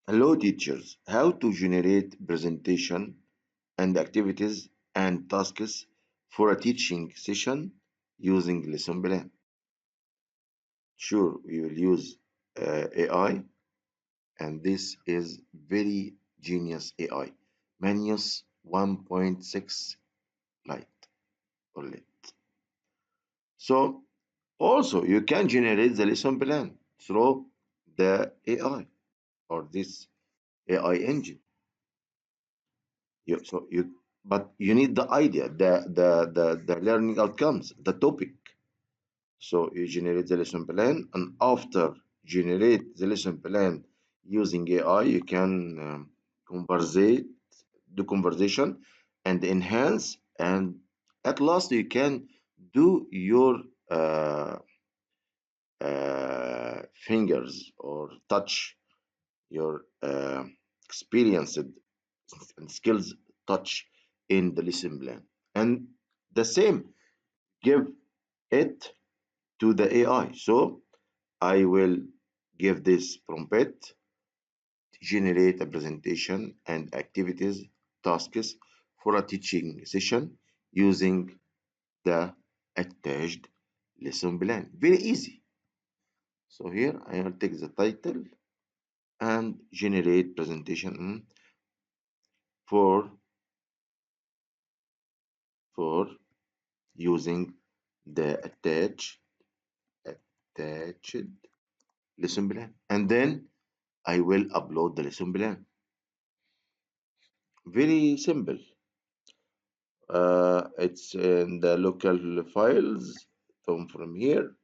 Hello teachers, how to generate presentation and activities and tasks for a teaching session using lesson plan. Sure, we will use AI, and this is very genius AI. Manius 1.6 Lite or Lit. So also you can generate the lesson plan through the AI or this AI engine. But you need the idea, the learning outcomes, the topic. So you generate the lesson plan, and after generate the lesson plan using AI, you can conversate, do conversation, and enhance, and at last you can do your fingers or touch your experienced and skills touch in the lesson plan, and the same give it to the AI. So I will give this prompt, generate a presentation and activities, tasks for a teaching session using the attached lesson plan. Very easy. So here I will take the title and generate presentation for for using the attached lesson plan, and then I will upload the lesson plan. Very simple. It's in the local files from here,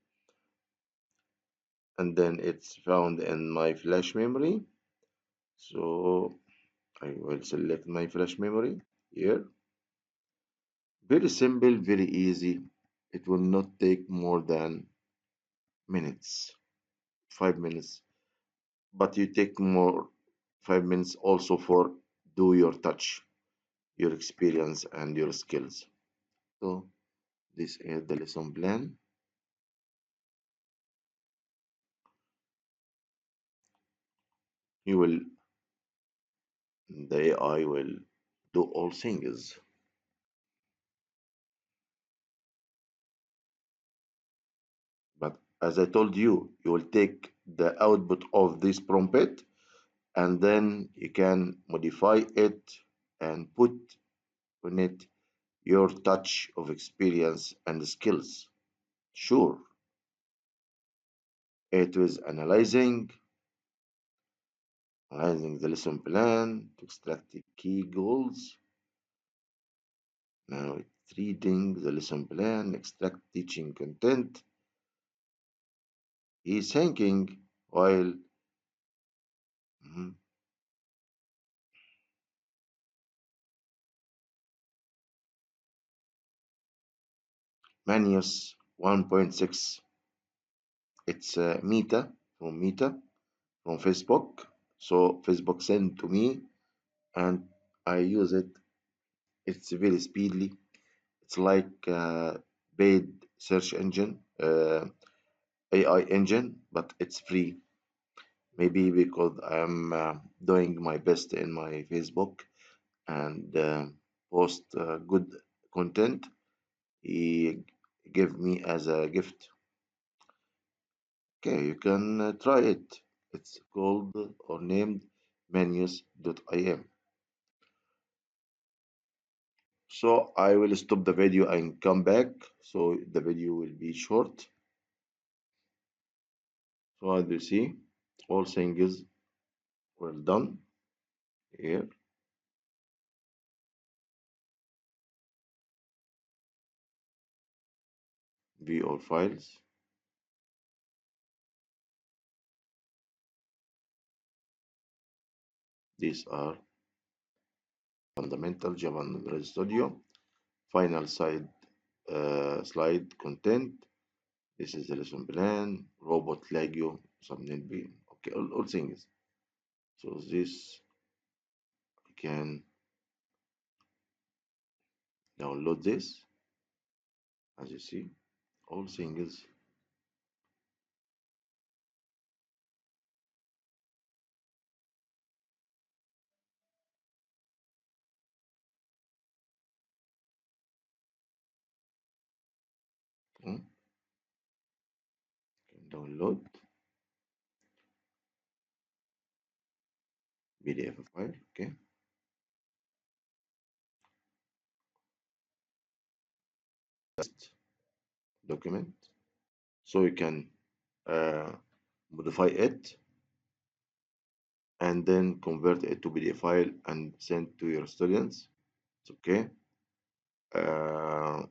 and then it's found in my flash memory. So I will select my flash memory here. Very simple, very easy. It will not take more than minutes, 5 minutes. But you take more 5 minutes also for do your touch, your experience, and your skills. So this is the lesson plan. You will the AI will do all things. But as I told you, you will take the output of this prompt, and then you can modify it and put on it your touch of experience and skills. Sure, it was analyzing the lesson plan to extract the key goals. Now it's reading the lesson plan, extract teaching content. He's thinking while mhm, Manius 1.6. It's Meta from Facebook. So Facebook sent to me and I use it. It's very speedily. It's like paid search engine, AI engine, but it's free. Maybe because I'm doing my best in my Facebook and post good content, he give me as a gift. Okay, you can try it. It's called or named menus.im. So I will stop the video and come back. So the video will be short. So as you see, all things were done here. View all files. These are fundamental Java Android Studio. Final slide content. This is the lesson plan. Robot Lagio thumbnail beam. Okay, all things. So this you can download this as you see. All things mm, download PDF file. Okay, test document, so you can uh, modify it and then convert it to PDF file and send to your students. It's okay. Uh,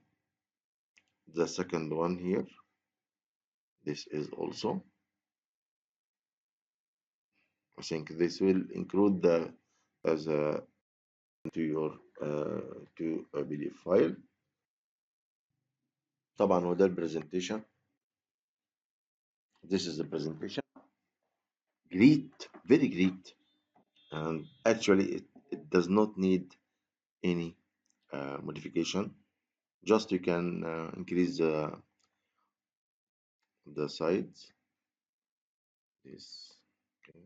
the second one here, this is also, I think this will include the as a to your to a PDF file. طبعا هو ده البرزنتيشن. This is the presentation. Great, very great, and actually it does not need any modification. Just you can increase the sides. This, okay.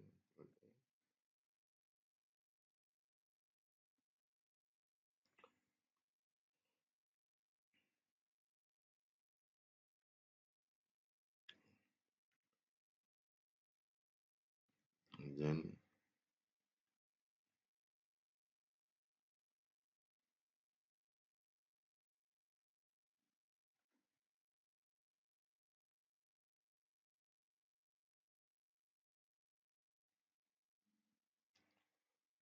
And then